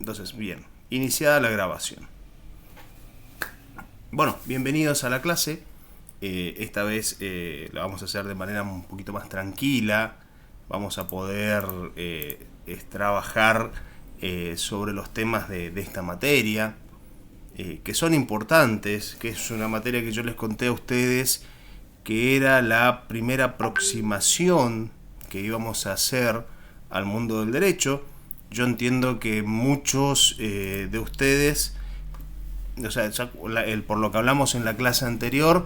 Entonces, bien, iniciada la grabación. Bueno, bienvenidos a la clase. Esta vez la vamos a hacer de manera un poquito más tranquila. Vamos a poder trabajar sobre los temas de esta materia, que son importantes, que es una materia que yo les conté a ustedes que era la primera aproximación que íbamos a hacer al mundo del derecho. Yo entiendo que muchos de ustedes, o sea, por lo que hablamos en la clase anterior,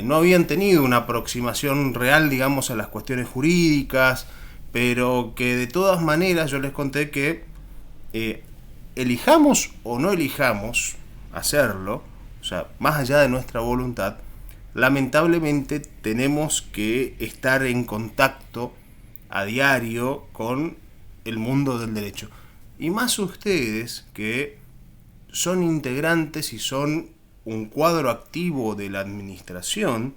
no habían tenido una aproximación real, digamos, a las cuestiones jurídicas, pero que de todas maneras yo les conté que elijamos o no elijamos hacerlo, o sea, más allá de nuestra voluntad, lamentablemente tenemos que estar en contacto a diario con el mundo del derecho. Y más ustedes que son integrantes y son un cuadro activo de la administración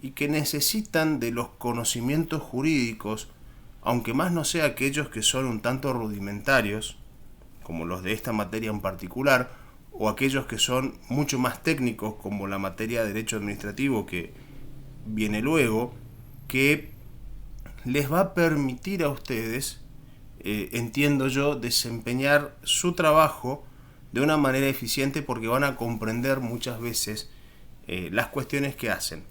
y que necesitan de los conocimientos jurídicos, aunque más no sea aquellos que son un tanto rudimentarios, como los de esta materia en particular, o aquellos que son mucho más técnicos, como la materia de derecho administrativo que viene luego, que les va a permitir a ustedes, entiendo yo, desempeñar su trabajo de una manera eficiente, porque van a comprender muchas veces las cuestiones que hacen.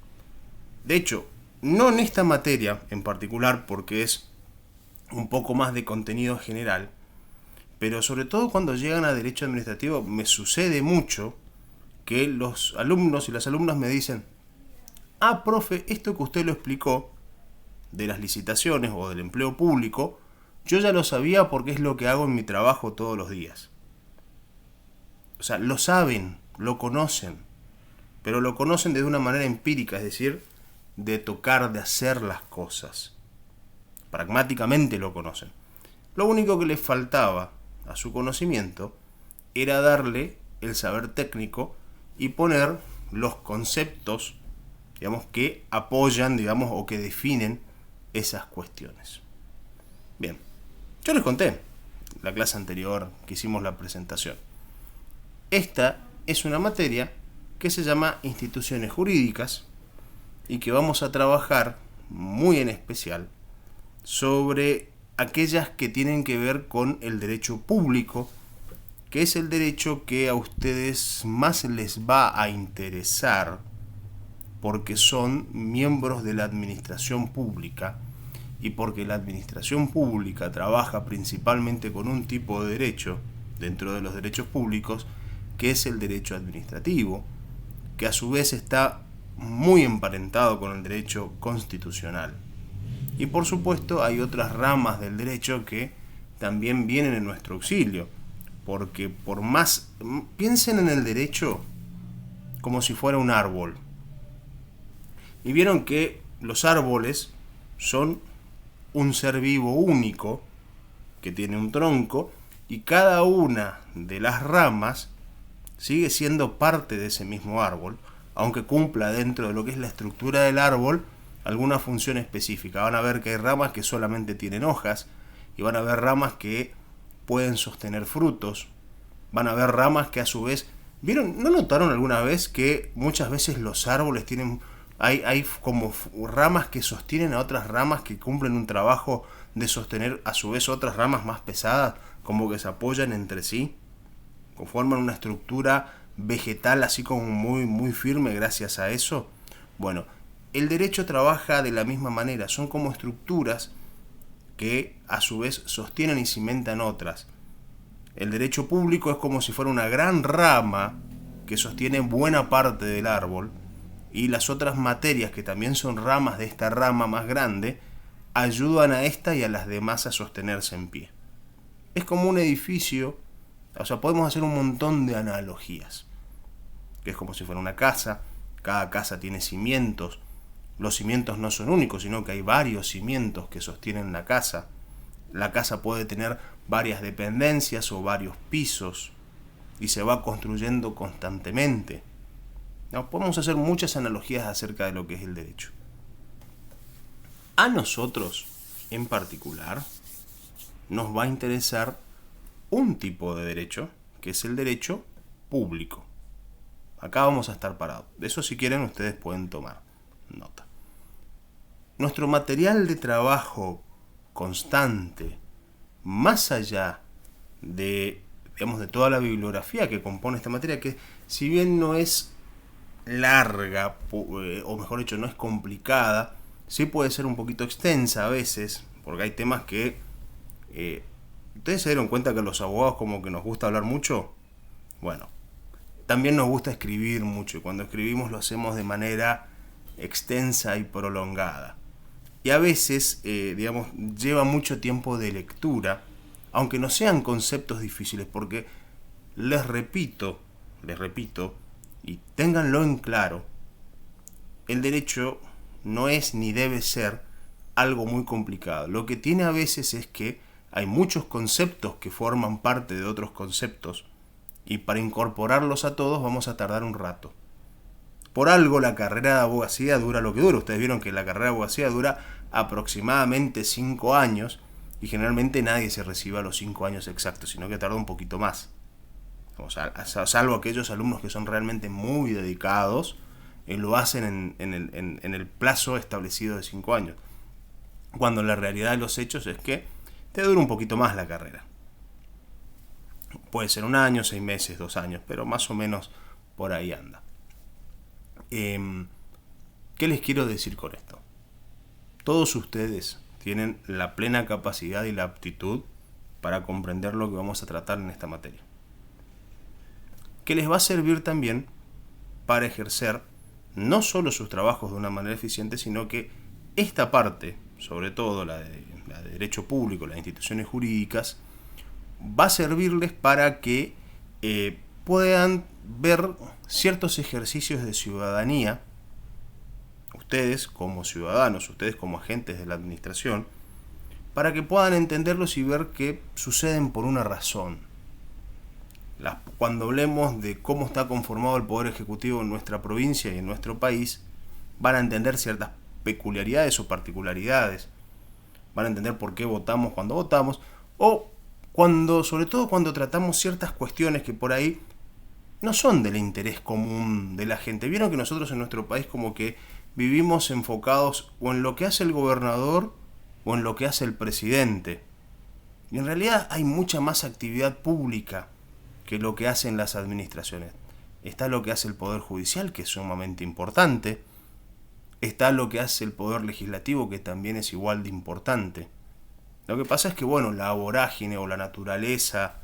De hecho, no en esta materia en particular, porque es un poco más de contenido general, pero sobre todo cuando llegan a derecho administrativo me sucede mucho que los alumnos y las alumnas me dicen: ah, profe, esto que usted lo explicó de las licitaciones o del empleo público, yo ya lo sabía porque es lo que hago en mi trabajo todos los días. O sea, lo saben, lo conocen, pero lo conocen de una manera empírica, es decir, de tocar, de hacer las cosas. Pragmáticamente lo conocen. Lo único que les faltaba a su conocimiento era darle el saber técnico y poner los conceptos, digamos, que apoyan, digamos, o que definen esas cuestiones. Bien, yo les conté la clase anterior que hicimos la presentación. Esta es una materia que se llama instituciones jurídicas y que vamos a trabajar muy en especial sobre aquellas que tienen que ver con el derecho público, que es el derecho que a ustedes más les va a interesar porque son miembros de la administración pública y porque la administración pública trabaja principalmente con un tipo de derecho dentro de los derechos públicos, que es el derecho administrativo, que a su vez está muy emparentado con el derecho constitucional. Y por supuesto hay otras ramas del derecho que también vienen en nuestro auxilio, porque por más, piensen en el derecho como si fuera un árbol. Y vieron que los árboles son un ser vivo único que tiene un tronco, y cada una de las ramas sigue siendo parte de ese mismo árbol, aunque cumpla dentro de lo que es la estructura del árbol alguna función específica. Van a ver que hay ramas que solamente tienen hojas, y van a ver ramas que pueden sostener frutos, van a ver ramas que a su vez... ¿Vieron? ¿No notaron alguna vez que muchas veces los árboles tienen... Hay como ramas que sostienen a otras ramas que cumplen un trabajo de sostener a su vez otras ramas más pesadas, como que se apoyan entre sí, conforman una estructura vegetal así como muy, muy firme gracias a eso? Bueno, el derecho trabaja de la misma manera, son como estructuras que a su vez sostienen y cimentan otras. El derecho público es como si fuera una gran rama que sostiene buena parte del árbol, y las otras materias, que también son ramas de esta rama más grande, ayudan a esta y a las demás a sostenerse en pie. Es como un edificio, o sea, podemos hacer un montón de analogías, que es como si fuera una casa. Cada casa tiene cimientos. Los cimientos no son únicos, sino que hay varios cimientos que sostienen la casa. La casa puede tener varias dependencias o varios pisos y se va construyendo constantemente. ¿No? Podemos hacer muchas analogías acerca de lo que es el derecho. A nosotros, en particular, nos va a interesar un tipo de derecho, que es el derecho público. Acá vamos a estar parados. De eso, si quieren, ustedes pueden tomar nota. Nuestro material de trabajo constante, más allá de, digamos, de toda la bibliografía que compone esta materia, que si bien no es larga, o mejor dicho, no es complicada, sí puede ser un poquito extensa a veces, porque hay temas que... ¿ustedes se dieron cuenta que a los abogados como que nos gusta hablar mucho? Bueno, también nos gusta escribir mucho, y cuando escribimos lo hacemos de manera extensa y prolongada. Y a veces, digamos, lleva mucho tiempo de lectura, aunque no sean conceptos difíciles, porque les repito, y ténganlo en claro, el derecho no es ni debe ser algo muy complicado. Lo que tiene a veces es que hay muchos conceptos que forman parte de otros conceptos, y para incorporarlos a todos vamos a tardar un rato. Por algo la carrera de abogacía dura lo que dura. Ustedes vieron que la carrera de abogacía dura aproximadamente 5 años, y generalmente nadie se recibe a los 5 años exactos, sino que tarda un poquito más. O sea, salvo aquellos alumnos que son realmente muy dedicados, lo hacen en el plazo establecido de 5 años. Cuando la realidad de los hechos es que te dura un poquito más la carrera. Puede ser 1 año, 6 meses, 2 años, pero más o menos por ahí anda. ¿Qué les quiero decir con esto? Todos ustedes tienen la plena capacidad y la aptitud para comprender lo que vamos a tratar en esta materia, que les va a servir también para ejercer no solo sus trabajos de una manera eficiente, sino que esta parte, sobre todo la de derecho público, las instituciones jurídicas, va a servirles para que puedan ver ciertos ejercicios de ciudadanía, ustedes como ciudadanos, ustedes como agentes de la administración, para que puedan entenderlos y ver que suceden por una razón. Cuando hablemos de cómo está conformado el Poder Ejecutivo en nuestra provincia y en nuestro país, van a entender ciertas peculiaridades o particularidades, van a entender por qué votamos cuando votamos, o sobre todo cuando tratamos ciertas cuestiones que por ahí no son del interés común de la gente. Vieron que nosotros en nuestro país como que vivimos enfocados o en lo que hace el gobernador o en lo que hace el presidente. Y en realidad hay mucha más actividad pública que lo que hacen las administraciones. Está lo que hace el Poder Judicial, que es sumamente importante. Está lo que hace el Poder Legislativo, que también es igual de importante. Lo que pasa es que, bueno, la vorágine o la naturaleza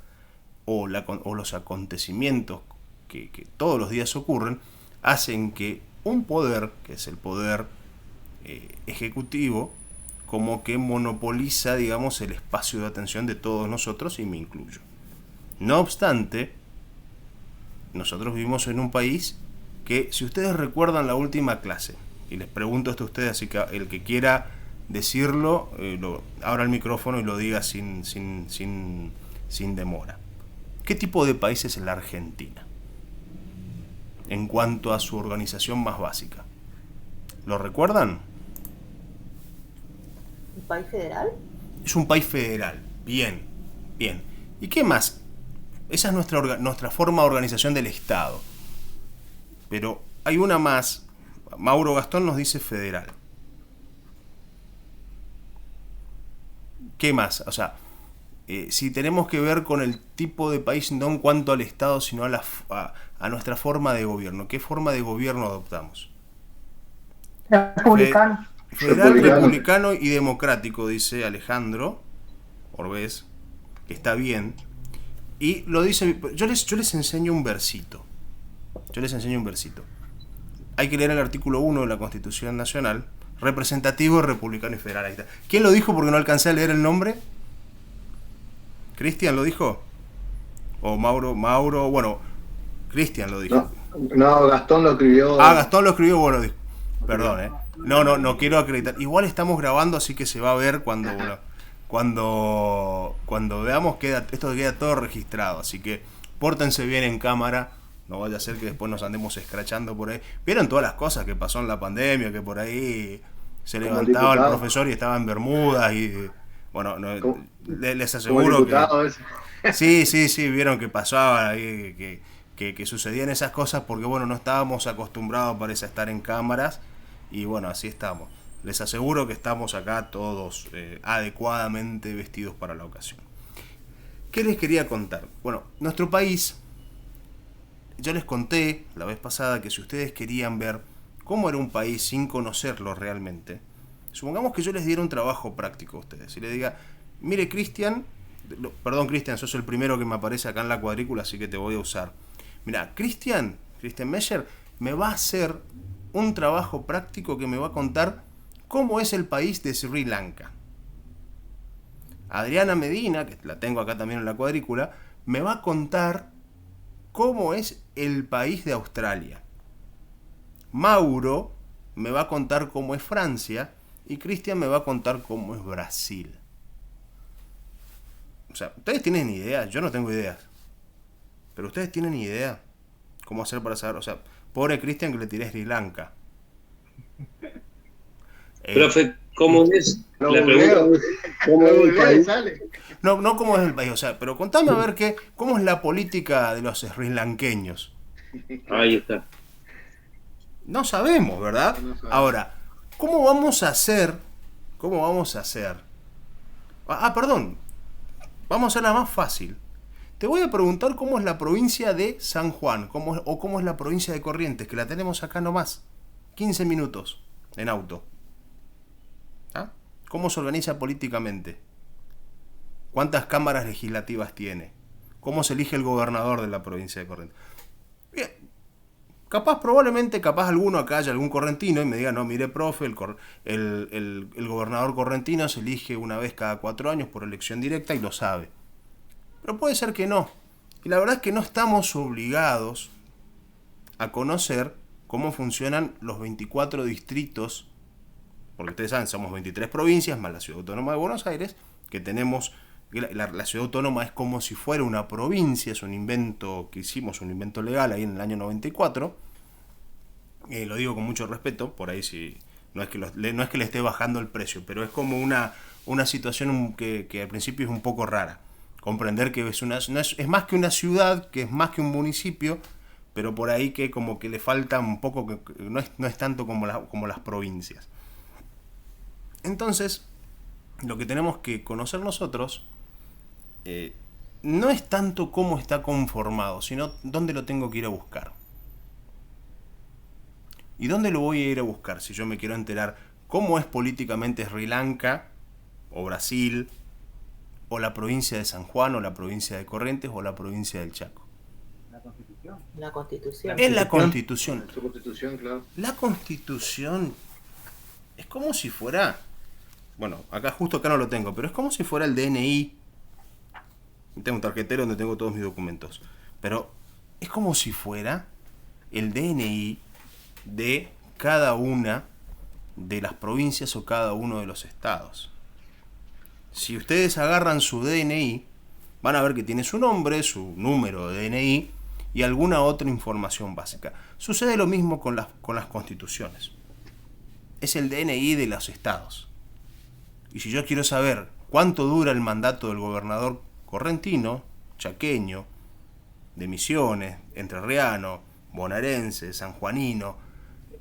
o los acontecimientos que todos los días ocurren, hacen que un poder, que es el poder ejecutivo, como que monopoliza, digamos, el espacio de atención de todos nosotros, y me incluyo. No obstante, nosotros vivimos en un país que, si ustedes recuerdan la última clase, y les pregunto esto a ustedes, así que el que quiera decirlo, abra el micrófono y lo diga sin demora. ¿Qué tipo de país es la Argentina en cuanto a su organización más básica? ¿Lo recuerdan? ¿Un país federal? Es un país federal. Bien, bien. ¿Y qué más? Esa es nuestra forma de organización del Estado. Pero hay una más. Mauro Gastón nos dice federal. ¿Qué más? O sea, si tenemos que ver con el tipo de país, no en cuanto al Estado, sino a nuestra forma de gobierno. ¿Qué forma de gobierno adoptamos? Republicano. Federal, republicano y democrático, dice Alejandro Orbez, que está bien. Y lo dice, yo les enseño un versito. Hay que leer el artículo 1 de la Constitución Nacional, representativo, republicano y federal. Ahí está. ¿Quién lo dijo porque no alcancé a leer el nombre? ¿Cristian lo dijo? O Mauro, bueno, Cristian lo dijo. No, Gastón lo escribió. Ah, Gastón lo escribió, bueno, perdón, No quiero acreditar. Igual estamos grabando, así que se va a ver cuando veamos, esto queda todo registrado. Así que pórtense bien en cámara. No vaya a ser que después nos andemos escrachando por ahí. ¿Vieron todas las cosas que pasó en la pandemia? Que por ahí se levantaba el profesor y estaba en Bermudas y... Bueno, les aseguro que... Sí, sí, sí, vieron que pasaba ahí, que sucedían esas cosas porque, bueno, no estábamos acostumbrados, parece, a estar en cámaras y, bueno, así estamos. Les aseguro que estamos acá todos adecuadamente vestidos para la ocasión. ¿Qué les quería contar? Bueno, nuestro país, yo les conté la vez pasada que si ustedes querían ver cómo era un país sin conocerlo realmente, supongamos que yo les diera un trabajo práctico a ustedes y les diga, mire Cristian, perdón Cristian, sos el primero que me aparece acá en la cuadrícula, así que te voy a usar. Mira, Cristian Meyer me va a hacer un trabajo práctico que me va a contar cómo es el país de Sri Lanka. Adriana Medina, que la tengo acá también en la cuadrícula, me va a contar cómo es el país de Australia. Mauro me va a contar cómo es Francia y Cristian me va a contar cómo es Brasil. O sea, ustedes tienen ideas, yo no tengo ideas. Pero ustedes tienen idea cómo hacer para saber, o sea, pobre Cristian que le tiré a Sri Lanka. Eh, Profe, ¿cómo es? Lo La pregunta googleo, es, ¿cómo lo es el googleo y país? sale. no, no cómo es el país, o sea, pero contame a ver cómo es la política de los srilanqueños. Ahí está. No sabemos, ¿verdad? No sabemos. Ahora, ¿cómo vamos a hacer? ¿Cómo vamos a hacer? Perdón, vamos a hacerla más fácil. Te voy a preguntar cómo es la provincia de San Juan, o cómo es la provincia de Corrientes, que la tenemos acá nomás. 15 minutos en auto. ¿Ah? ¿Cómo se organiza políticamente? ¿Cuántas cámaras legislativas tiene? ¿Cómo se elige el gobernador de la provincia de Corrientes? Bien, capaz alguno acá haya algún correntino y me diga, no, mire, profe, el gobernador correntino se elige una vez cada 4 años por elección directa y lo sabe. Pero puede ser que no. Y la verdad es que no estamos obligados a conocer cómo funcionan los 24 distritos, porque ustedes saben, somos 23 provincias más la Ciudad Autónoma de Buenos Aires, que tenemos, la Ciudad Autónoma es como si fuera una provincia, es un invento que hicimos, un invento legal ahí en el año 94, lo digo con mucho respeto, por ahí si no es que, no es que le esté bajando el precio, pero es como una situación que al principio es un poco rara. Comprender que es más que una ciudad, que es más que un municipio, pero por ahí que como que le falta un poco, que no es tanto como las provincias. Entonces, lo que tenemos que conocer nosotros no es tanto cómo está conformado, sino dónde lo tengo que ir a buscar. ¿Y dónde lo voy a ir a buscar si yo me quiero enterar cómo es políticamente Sri Lanka, o Brasil, o la provincia de San Juan, o la provincia de Corrientes, o la provincia del Chaco? La Constitución. Es la Constitución. Su constitución, claro. La Constitución es como si fuera, bueno, justo acá no lo tengo, pero es como si fuera el DNI. Tengo un tarjetero donde tengo todos mis documentos. Pero es como si fuera el DNI de cada una de las provincias o cada uno de los estados. Si ustedes agarran su DNI, van a ver que tiene su nombre, su número de DNI y alguna otra información básica. Sucede lo mismo con las constituciones. Es el DNI de los estados. Y si yo quiero saber cuánto dura el mandato del gobernador correntino, chaqueño, de Misiones, entrerriano, bonaerense, sanjuanino,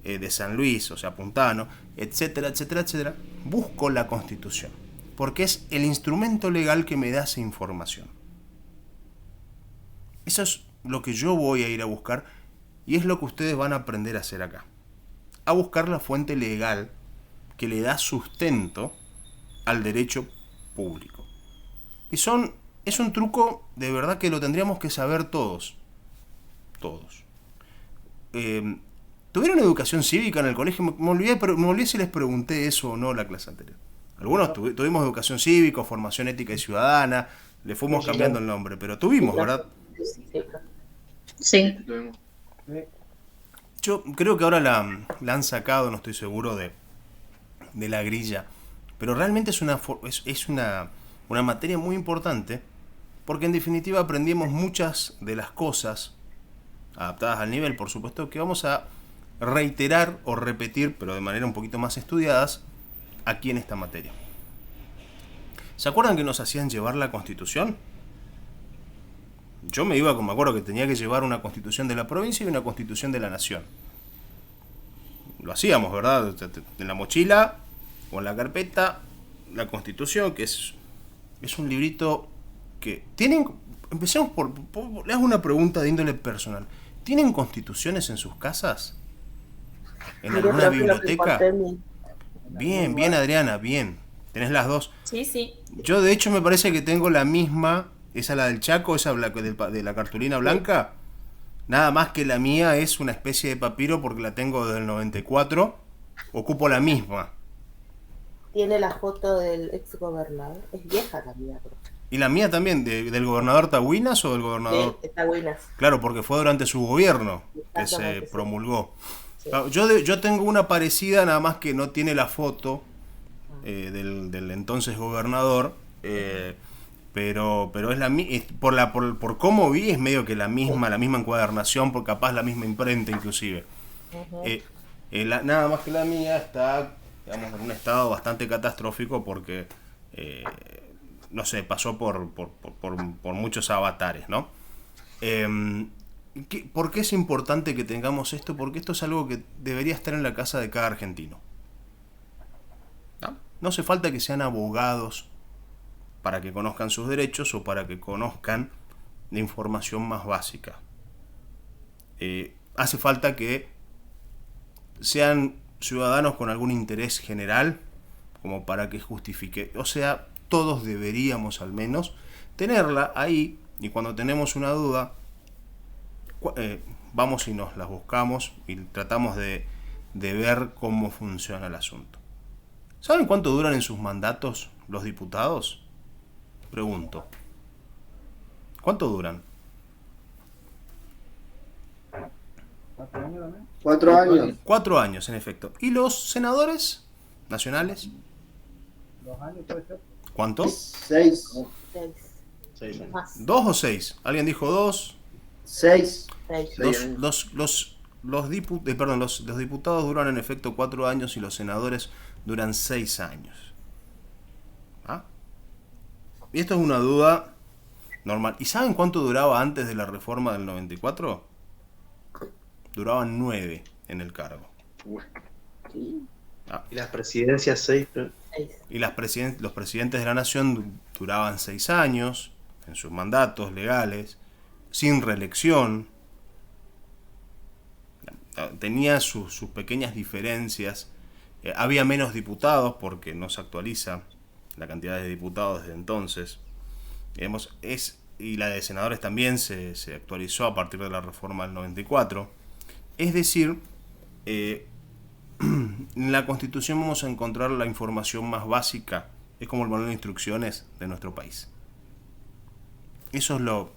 de San Luis, o sea, puntano, etcétera, etcétera, etcétera, busco la Constitución, porque es el instrumento legal que me da esa información. Eso es lo que yo voy a ir a buscar y es lo que ustedes van a aprender a hacer acá. A buscar la fuente legal que le da sustento al derecho público. Es un truco de verdad que lo tendríamos que saber todos. Todos. ¿Tuvieron educación cívica en el colegio? Me olvidé si les pregunté eso o no la clase anterior. Algunos tuvimos educación cívica, formación ética y ciudadana, le fuimos cambiando el nombre, pero tuvimos, ¿verdad? Sí. Yo creo que ahora la han sacado, no estoy seguro de la grilla, pero realmente es una materia muy importante, porque en definitiva aprendimos muchas de las cosas, adaptadas al nivel, por supuesto, que vamos a reiterar o repetir, pero de manera un poquito más estudiadas, aquí en esta materia. ¿Se acuerdan que nos hacían llevar la Constitución? Yo me acuerdo que tenía que llevar una constitución de la provincia y una constitución de la nación. Lo hacíamos, ¿verdad? En la mochila o en la carpeta, la constitución, que es un librito que tienen. Empecemos le hago una pregunta de índole personal. ¿Tienen constituciones en sus casas? ¿En Mire, alguna creo que lo que biblioteca? encontré en mi- Bien, bien, Adriana, bien. Tenés las dos. Sí, sí. Yo, de hecho, me parece que tengo la misma. Esa, la del Chaco, esa de la cartulina blanca. Nada más que la mía es una especie de papiro porque la tengo desde el 94. Ocupo la misma. Tiene la foto del ex gobernador. Es vieja la mía, creo. Y la mía también, ¿del gobernador Tahuinas o del gobernador? Sí, está buena. Claro, porque fue durante su gobierno que se Exactamente, sí. promulgó. Sí. Claro, yo tengo una parecida, nada más que no tiene la foto del entonces gobernador, pero es por cómo vi es medio que la misma encuadernación, por capaz la misma imprenta inclusive. Ujú. Nada más que la mía está, digamos, en un estado bastante catastrófico porque, no sé, pasó por muchos avatares, ¿no? ¿Por qué es importante que tengamos esto? Porque esto es algo que debería estar en la casa de cada argentino. No hace falta que sean abogados para que conozcan sus derechos o para que conozcan la información más básica. Hace falta que sean ciudadanos con algún interés general, como para que justifique. O sea, todos deberíamos al menos tenerla ahí, y cuando tenemos una duda, vamos y nos las buscamos y tratamos de ver cómo funciona el asunto. ¿Saben cuánto duran en sus mandatos los diputados? Pregunto. ¿Cuánto duran? 4 años. 4 años, en efecto. ¿Y los senadores nacionales? ¿Cuánto? 6. Seis. Más. 2 o 6. ¿Alguien dijo 2? 6. Seis. Los diputados duran en efecto 4 años y los senadores duran 6 años. ¿Ah? Y esto es una duda normal. ¿Y saben cuánto duraba antes de la reforma del 94? Duraban 9 en el cargo. Sí. Ah. Y las presidencias 6. Seis. Y los presidentes de la nación duraban 6 años en sus mandatos legales, sin reelección. Tenía sus pequeñas diferencias. Había menos diputados porque no se actualiza la cantidad de diputados desde entonces. Y la de senadores también se actualizó a partir de la reforma del 94. Es decir, en la Constitución vamos a encontrar la información más básica. Es como el manual de instrucciones de nuestro país. Eso es lo...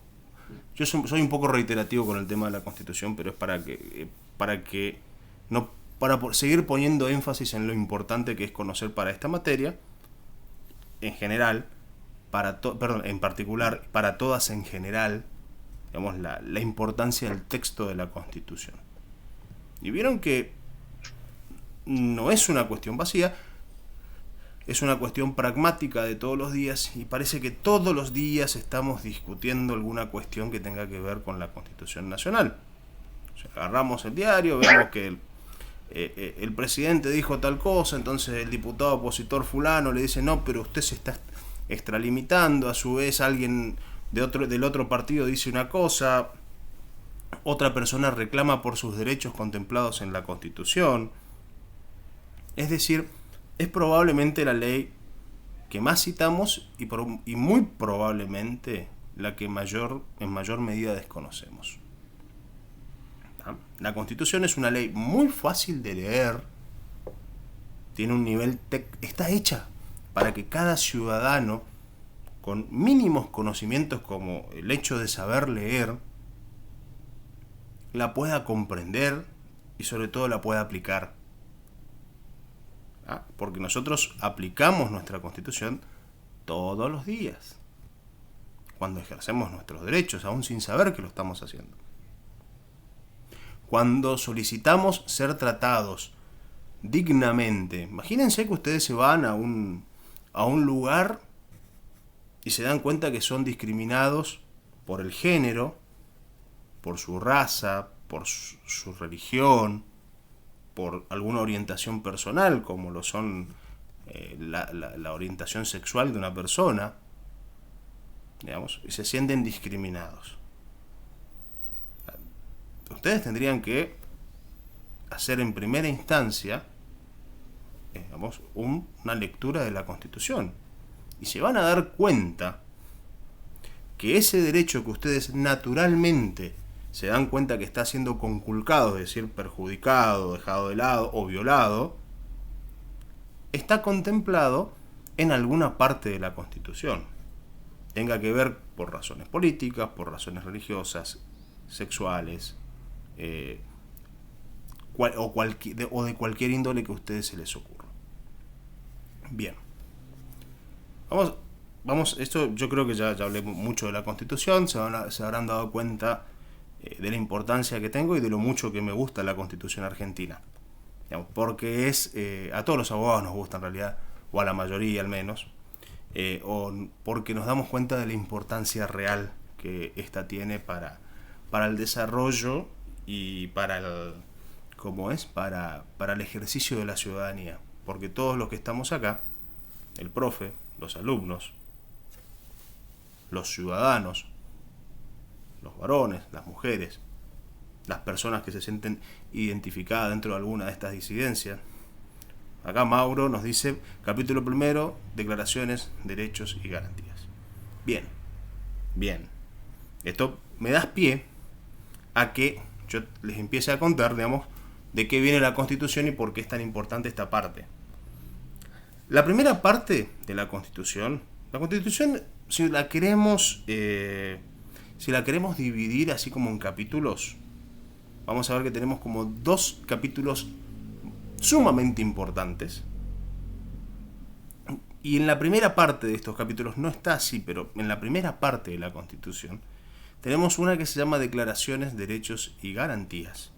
Yo soy un poco reiterativo con el tema de la Constitución, pero es para seguir poniendo énfasis en lo importante que es conocer para esta materia, en general, en particular, para todas en general, digamos, la importancia del texto de la Constitución. Y vieron que no es una cuestión vacía, es una cuestión pragmática de todos los días, y parece que todos los días estamos discutiendo alguna cuestión que tenga que ver con la Constitución Nacional. O sea, agarramos el diario, vemos que el presidente dijo tal cosa, entonces el diputado opositor fulano le dice no, pero usted se está extralimitando, a su vez alguien del otro partido dice una cosa, otra persona reclama por sus derechos contemplados en la Constitución. Es decir, es probablemente la ley que más citamos y muy probablemente la que en mayor medida desconocemos. La Constitución es una ley muy fácil de leer, tiene un nivel está hecha para que cada ciudadano con mínimos conocimientos como el hecho de saber leer la pueda comprender y sobre todo la pueda aplicar. Porque nosotros aplicamos nuestra Constitución todos los días, cuando ejercemos nuestros derechos, aún sin saber que lo estamos haciendo. Cuando solicitamos ser tratados dignamente. Imagínense que ustedes se van a un lugar y se dan cuenta que son discriminados por el género, por su raza, por su religión, por alguna orientación personal, como lo son la orientación sexual de una persona, digamos, y se sienten discriminados. Ustedes tendrían que hacer en primera instancia, digamos, una lectura de la Constitución, y se van a dar cuenta que ese derecho que ustedes naturalmente se dan cuenta que está siendo conculcado, es decir, perjudicado, dejado de lado o violado, está contemplado en alguna parte de la Constitución. Tenga que ver por razones políticas, por razones religiosas, sexuales, o de cualquier índole que a ustedes se les ocurra. Bien. Vamos, esto yo creo que ya hablé mucho de la Constitución, se habrán dado cuenta de la importancia que tengo y de lo mucho que me gusta la Constitución argentina. Digamos, porque a todos los abogados nos gusta en realidad, o a la mayoría al menos, o porque nos damos cuenta de la importancia real que esta tiene para el desarrollo y para el ejercicio de la ciudadanía. Porque todos los que estamos acá, el profe, los alumnos, los ciudadanos, los varones, las mujeres, las personas que se sienten identificadas dentro de alguna de estas disidencias. Acá Mauro nos dice, capítulo primero, declaraciones, derechos y garantías. Bien, bien. Esto me da pie a que yo les empiece a contar, digamos, de qué viene la Constitución y por qué es tan importante esta parte. La primera parte de la Constitución, si la queremos dividir así como en capítulos, vamos a ver que tenemos como 2 capítulos sumamente importantes. Y en la primera parte de estos capítulos, no está así, pero en la primera parte de la Constitución, tenemos una que se llama Declaraciones, Derechos y Garantías.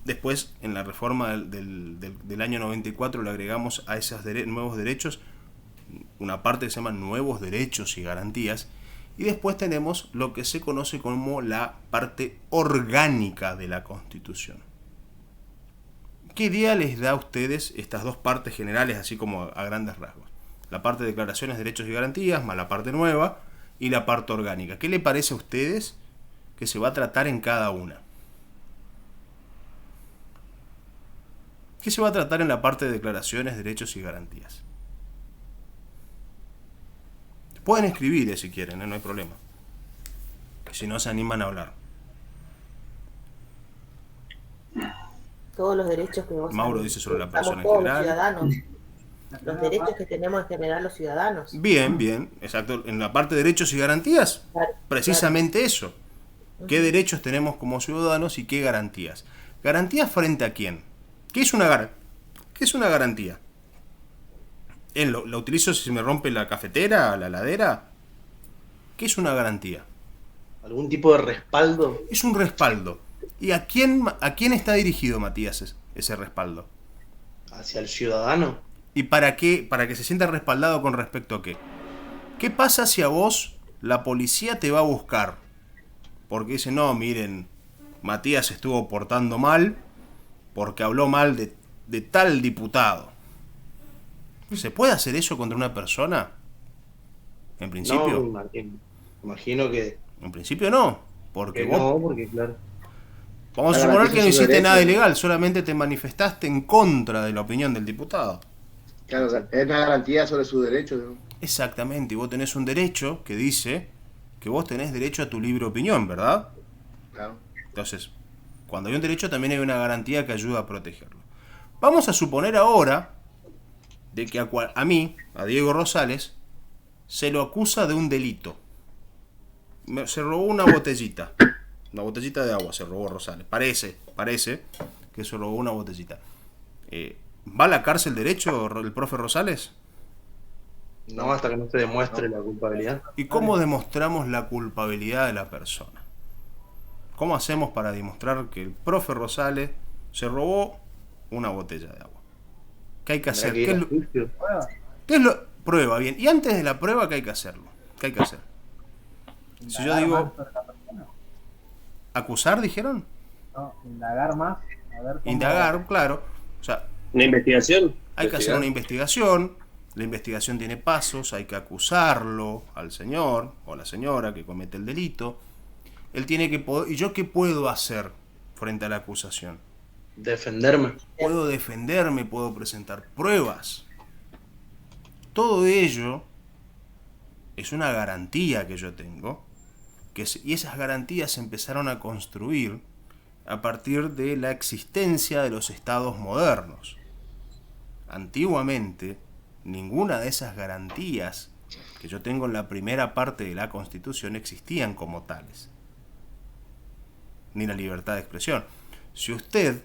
Después, en la reforma del año 94, le agregamos a esos nuevos derechos una parte que se llama Nuevos Derechos y Garantías. Y después tenemos lo que se conoce como la parte orgánica de la Constitución. ¿Qué idea les da a ustedes estas dos partes generales, así como a grandes rasgos? La parte de declaraciones, derechos y garantías, más la parte nueva y la parte orgánica. ¿Qué le parece a ustedes que se va a tratar en cada una? ¿Qué se va a tratar en la parte de declaraciones, derechos y garantías? Pueden escribir si quieren, no hay problema. Si no se animan a hablar. Todos los derechos que vos Mauro dice sobre la persona en todos general. Los ciudadanos. Los derechos que tenemos en general los ciudadanos. Bien, bien, exacto. En la parte de derechos y garantías, Claro, precisamente eso. ¿Qué derechos tenemos como ciudadanos y qué garantías? ¿Garantías frente a quién? ¿Qué es una garantía? ¿La utilizo si me rompe la cafetera, la heladera? ¿Qué es una garantía? ¿Algún tipo de respaldo? Es un respaldo. ¿Y a quién está dirigido, Matías, ese respaldo? ¿Hacia el ciudadano? ¿Y para qué? Para que se sienta respaldado con respecto a qué. ¿Qué pasa si a vos la policía te va a buscar? Porque dice, no, miren, Matías estuvo portando mal porque habló mal de tal diputado. ¿Se puede hacer eso contra una persona? En principio. No, imagino que En principio no. Porque vos, no, porque claro. vamos a Para suponer que que no sus hiciste derechos. nada ilegal, solamente te manifestaste en contra de la opinión del diputado. Claro, o sea, es una garantía sobre sus derechos, ¿no? Exactamente, y vos tenés un derecho que dice que vos tenés derecho a tu libre opinión, ¿verdad? Claro. Entonces, cuando hay un derecho también hay una garantía que ayuda a protegerlo. Vamos a suponer ahora de que a mí, a Diego Rosales, se lo acusa de un delito. Se robó una botellita de agua, se robó Rosales. Parece que se robó una botellita. ¿Va a la cárcel derecho el profe Rosales? No, hasta que no se demuestre la culpabilidad. ¿Y cómo demostramos la culpabilidad de la persona? ¿Cómo hacemos para demostrar que el profe Rosales se robó una botella de agua? ¿Qué hay que hacer? Tendrá que ir a juicio. ¿Qué es lo? Prueba, bien. Y antes de la prueba, ¿qué hay que hacerlo? ¿Qué hay que hacer? Si yo indagar digo más sobre la persona. acusar, dijeron, No, indagar más, a ver cómo... indagar, claro. O sea, ¿Una investigación? hay que hacer una investigación. La investigación tiene pasos, hay que acusarlo al señor o a la señora que comete el delito. Él tiene que poder, ¿y yo qué puedo hacer frente a la acusación? Defenderme. Puedo defenderme, puedo presentar pruebas. Todo ello es una garantía que yo tengo, y esas garantías se empezaron a construir a partir de la existencia de los estados modernos. Antiguamente, ninguna de esas garantías que yo tengo en la primera parte de la Constitución existían como tales, ni la libertad de expresión. Si usted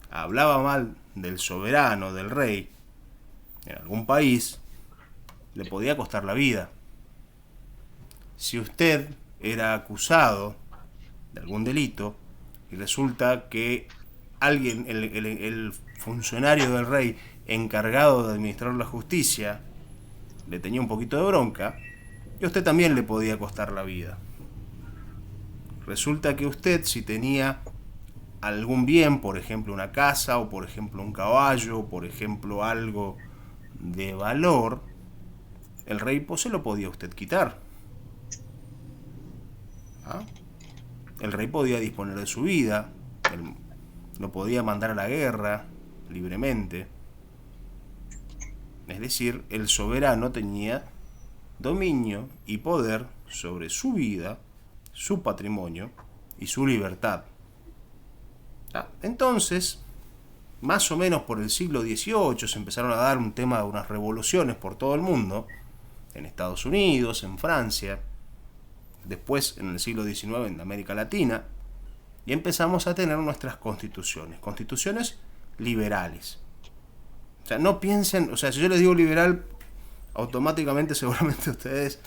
hablaba mal del soberano, del rey, en algún país, le podía costar la vida. Si usted era acusado de algún delito y resulta que alguien, el funcionario del rey encargado de administrar la justicia, le tenía un poquito de bronca, y a usted también le podía costar la vida. Resulta que usted, si tenía algún bien, por ejemplo una casa, o por ejemplo un caballo, o por ejemplo algo de valor, el rey pues se lo podía usted quitar. ¿Ah? El rey podía disponer de su vida, lo podía mandar a la guerra libremente. Es decir, el soberano tenía dominio y poder sobre su vida, su patrimonio y su libertad. Entonces, más o menos por el siglo XVIII se empezaron a dar un tema de unas revoluciones por todo el mundo, en Estados Unidos, en Francia, después en el siglo XIX en América Latina, y empezamos a tener nuestras constituciones liberales. O sea, no piensen, o sea, si yo les digo liberal, automáticamente seguramente ustedes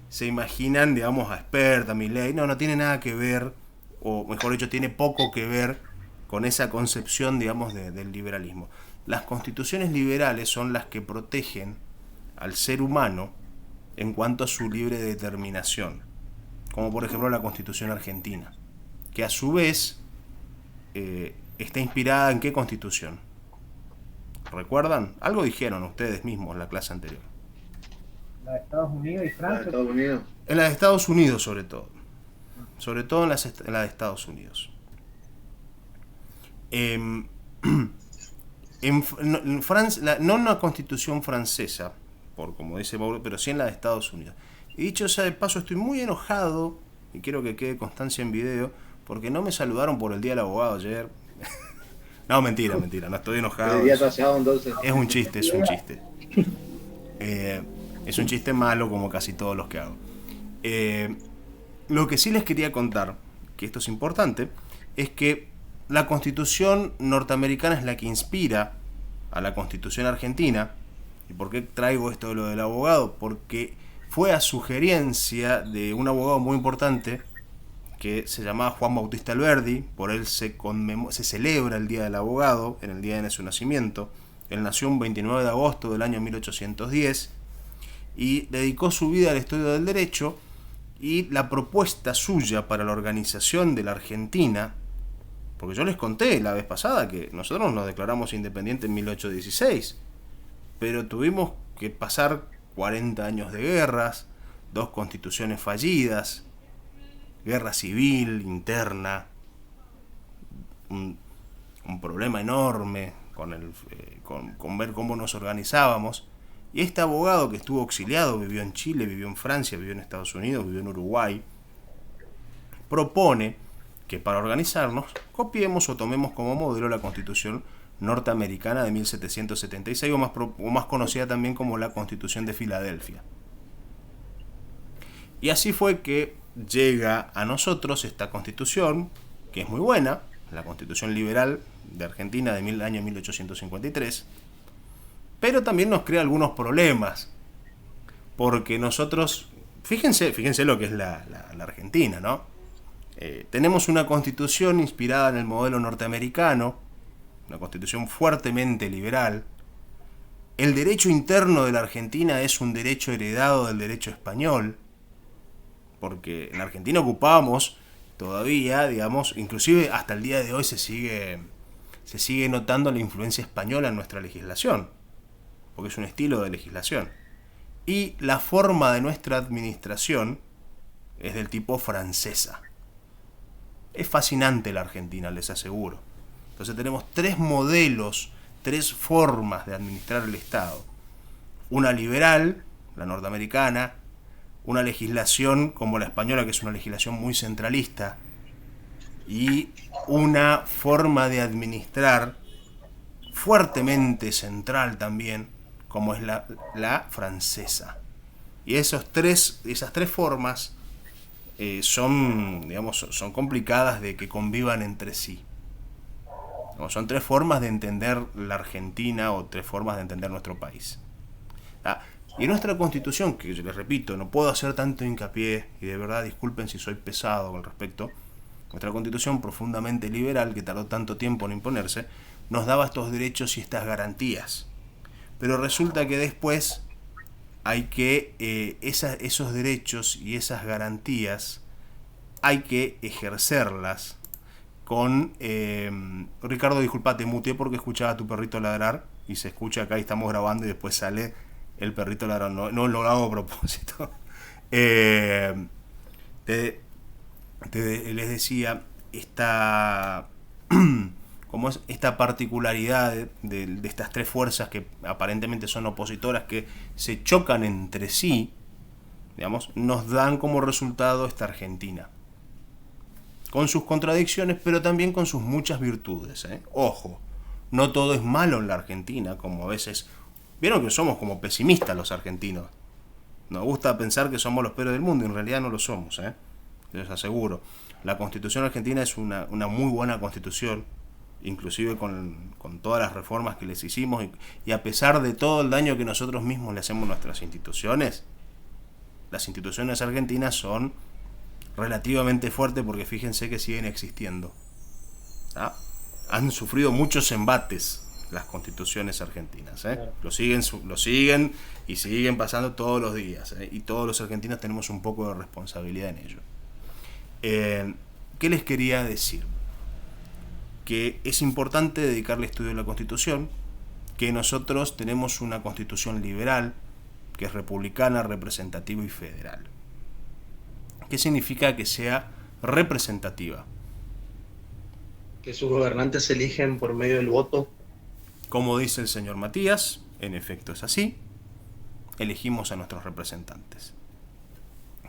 se imaginan, digamos, a Expert, a Milei. No tiene nada que ver, o mejor dicho, tiene poco que ver con esa concepción, digamos, del liberalismo. Las constituciones liberales son las que protegen al ser humano en cuanto a su libre determinación, como por ejemplo la Constitución Argentina, que a su vez está inspirada en ¿qué constitución? ¿Recuerdan? Algo dijeron ustedes mismos en la clase anterior. La de Estados Unidos y Francia. Estados Unidos. En la de Estados Unidos, sobre todo en la de Estados Unidos. En Francia, no una constitución francesa, por como dice Mauro, pero sí en la de Estados Unidos. Y dicho sea de paso, estoy muy enojado, y quiero que quede constancia en video, porque no me saludaron por el Día del Abogado ayer. No, mentira, no estoy enojado. El día atrasado, entonces. Es un chiste. Es un chiste malo, como casi todos los que hago. Lo que sí les quería contar, que esto es importante, es que la Constitución norteamericana es la que inspira a la Constitución argentina. ¿Y por qué traigo esto de lo del abogado? Porque fue a sugerencia de un abogado muy importante que se llamaba Juan Bautista Alberdi. Por él se celebra el Día del Abogado, en el día de su nacimiento. Él nació un 29 de agosto del año 1810 y dedicó su vida al estudio del derecho, y la propuesta suya para la organización de la Argentina, porque yo les conté la vez pasada que nosotros nos declaramos independientes en 1816, pero tuvimos que pasar 40 años de guerras, 2 constituciones fallidas, guerra civil interna, un problema enorme con ver cómo nos organizábamos. Y este abogado, que estuvo exiliado, vivió en Chile, vivió en Francia, vivió en Estados Unidos, vivió en Uruguay, propone que para organizarnos copiemos o tomemos como modelo la Constitución norteamericana de 1776, o más conocida también como la Constitución de Filadelfia. Y así fue que llega a nosotros esta Constitución, que es muy buena, la Constitución Liberal de Argentina del año 1853, pero también nos crea algunos problemas, porque nosotros, fíjense lo que es la Argentina, ¿no? Tenemos una Constitución inspirada en el modelo norteamericano, una Constitución fuertemente liberal. El derecho interno de la Argentina es un derecho heredado del derecho español, porque en Argentina ocupábamos todavía, digamos, inclusive hasta el día de hoy se sigue notando la influencia española en nuestra legislación, porque es un estilo de legislación. Y la forma de nuestra administración es del tipo francesa. Es fascinante la Argentina, les aseguro. Entonces tenemos tres modelos, tres formas de administrar el Estado. Una liberal, la norteamericana, una legislación como la española, que es una legislación muy centralista, y una forma de administrar fuertemente central también, como es la francesa. Y esas tres formas son complicadas de que convivan entre sí. Son tres formas de entender la Argentina o tres formas de entender nuestro país. Y nuestra Constitución, que yo les repito, no puedo hacer tanto hincapié, y de verdad disculpen si soy pesado con respecto, nuestra Constitución profundamente liberal, que tardó tanto tiempo en imponerse, nos daba estos derechos y estas garantías. Pero resulta que después hay que, esos derechos y esas garantías, hay que ejercerlas con... Ricardo, disculpa, te muteé porque escuchaba a tu perrito ladrar, y se escucha acá y estamos grabando y después sale el perrito ladrando. No lo hago a propósito. Les decía, como es esta particularidad de estas tres fuerzas que aparentemente son opositoras, que se chocan entre sí, digamos, nos dan como resultado esta Argentina, con sus contradicciones, pero también con sus muchas virtudes. Ojo, no todo es malo en la Argentina, como a veces... Vieron que somos como pesimistas los argentinos. Nos gusta pensar que somos los peores del mundo, y en realidad no lo somos, les aseguro. La Constitución argentina es una muy buena Constitución, inclusive con todas las reformas que les hicimos, y a pesar de todo el daño que nosotros mismos le hacemos a nuestras instituciones, las instituciones argentinas son relativamente fuertes, porque fíjense que siguen existiendo. Han sufrido muchos embates las constituciones argentinas, claro. Lo siguen y siguen pasando todos los días, y todos los argentinos tenemos un poco de responsabilidad en ello. ¿Qué les quería decir? Que es importante dedicarle estudio a la Constitución, que nosotros tenemos una Constitución liberal, que es republicana, representativa y federal. ¿Qué significa que sea representativa? Que sus gobernantes se eligen por medio del voto. Como dice el señor Matías, en efecto es así, elegimos a nuestros representantes.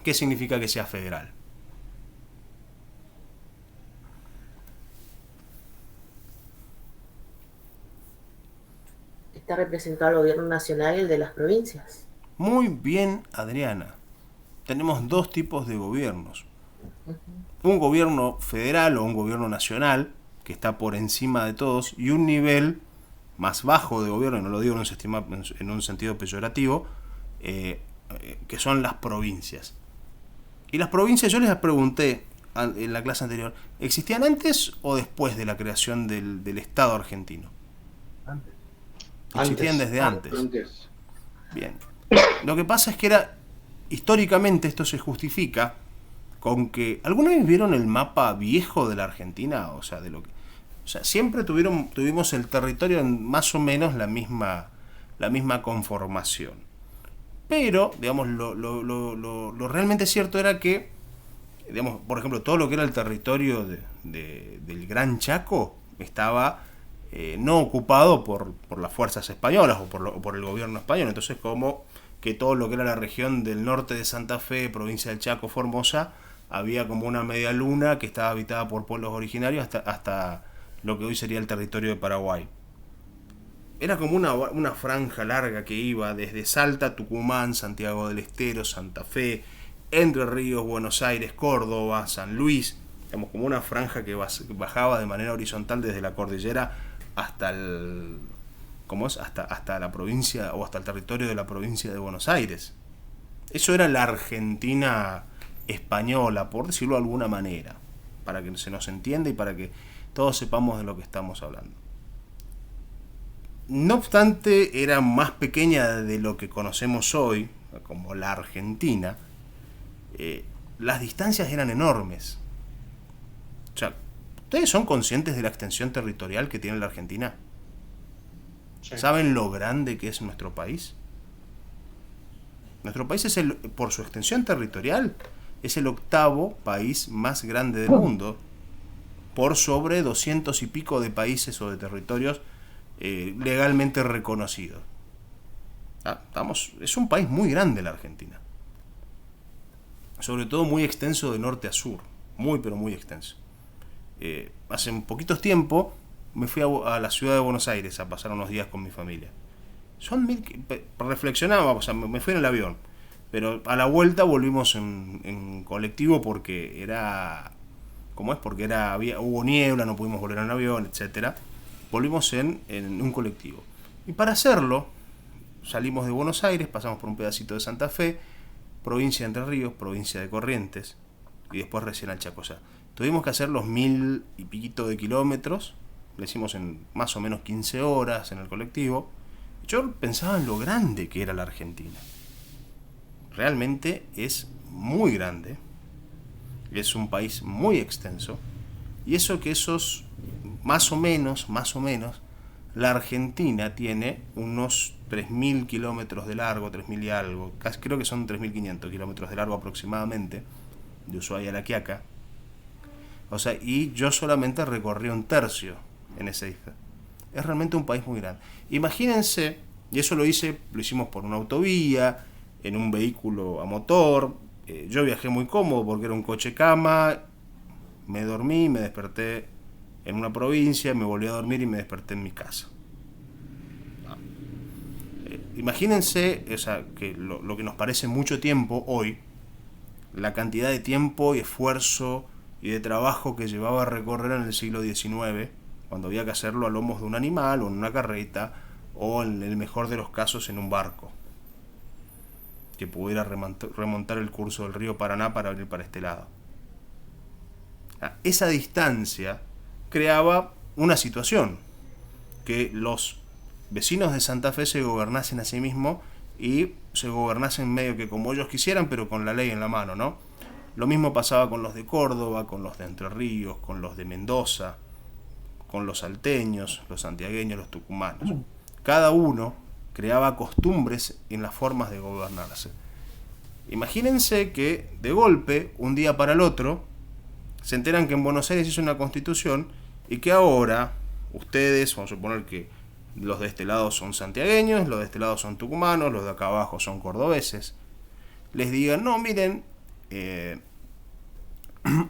¿Qué significa que sea federal? Está representado el gobierno nacional y el de las provincias. Muy bien, Adriana. Tenemos dos tipos de gobiernos. Un gobierno federal o un gobierno nacional, que está por encima de todos, y un nivel más bajo de gobierno, y no lo digo en un sentido peyorativo, que son las provincias. Y las provincias, yo les pregunté en la clase anterior, ¿existían antes o después de la creación del Estado argentino? Antes. Existían desde antes. Bien. Lo que pasa es que históricamente esto se justifica con que... ¿Alguna vez vieron el mapa viejo de la Argentina? O sea, siempre tuvimos el territorio en más o menos la misma conformación. Pero, digamos, lo realmente cierto era que, digamos, por ejemplo, todo lo que era el territorio del Gran Chaco estaba no ocupado por las fuerzas españolas o por el gobierno español. Entonces, como que todo lo que era la región del norte de Santa Fe, provincia del Chaco, Formosa, había como una media luna que estaba habitada por pueblos originarios hasta lo que hoy sería el territorio de Paraguay. Era como una franja larga que iba desde Salta, Tucumán, Santiago del Estero, Santa Fe, Entre Ríos, Buenos Aires, Córdoba, San Luis, digamos, como una franja que bajaba de manera horizontal desde la cordillera hasta hasta la provincia o hasta el territorio de la provincia de Buenos Aires. Eso era la Argentina española, por decirlo de alguna manera, para que se nos entienda y para que todos sepamos de lo que estamos hablando. No obstante, era más pequeña de lo que conocemos hoy, como la Argentina, las distancias eran enormes. O sea, ¿ustedes son conscientes de la extensión territorial que tiene la Argentina? Sí. ¿Saben lo grande que es nuestro país? Nuestro país es por su extensión territorial, es el 8º país más grande del mundo, por sobre 200 y pico de países o de territorios legalmente reconocidos. Es un país muy grande la Argentina. Sobre todo muy extenso de norte a sur. Muy, pero muy extenso. Hace un poquitos tiempo me fui a la ciudad de Buenos Aires a pasar unos días con mi familia. Reflexionaba, o sea, me fui en el avión. Pero a la vuelta volvimos en colectivo porque era... ¿Cómo es? Porque hubo niebla, no pudimos volver en avión, etcétera. Volvimos en un colectivo. Y para hacerlo, salimos de Buenos Aires, pasamos por un pedacito de Santa Fe, provincia de Entre Ríos, provincia de Corrientes, y después recién al Chaco. O sea, tuvimos que hacer los 1000 y piquito de kilómetros, lo hicimos en más o menos 15 horas en el colectivo. Yo pensaba en lo grande que era la Argentina. Realmente es muy grande, es un país muy extenso, y eso que esos más o menos, la Argentina tiene unos 3.000 kilómetros de largo, 3.000 y algo, casi creo que son 3.500 kilómetros de largo aproximadamente, de Ushuaia a La Quiaca. O sea, y yo solamente recorrí un tercio en ese isla. Es realmente un país muy grande. Imagínense, y eso lo hicimos por una autovía, en un vehículo a motor. Yo viajé muy cómodo porque era un coche cama, me dormí, me desperté en una provincia, me volví a dormir y me desperté en mi casa. Imagínense, o sea, que lo que nos parece mucho tiempo hoy, la cantidad de tiempo y esfuerzo y de trabajo que llevaba a recorrer en el siglo XIX, cuando había que hacerlo a lomos de un animal o en una carreta o en el mejor de los casos en un barco que pudiera remontar el curso del río Paraná para venir para este lado. Esa distancia creaba una situación, que los vecinos de Santa Fe se gobernasen a sí mismos y se gobernasen medio que como ellos quisieran, pero con la ley en la mano, ¿no? Lo mismo pasaba con los de Córdoba, con los de Entre Ríos, con los de Mendoza, con los salteños, los santiagueños, los tucumanos. Cada uno creaba costumbres en las formas de gobernarse. Imagínense que de golpe, un día para el otro, se enteran que en Buenos Aires hizo una constitución y que ahora ustedes, vamos a suponer que los de este lado son santiagueños, los de este lado son tucumanos, los de acá abajo son cordobeses, les digan, no, miren,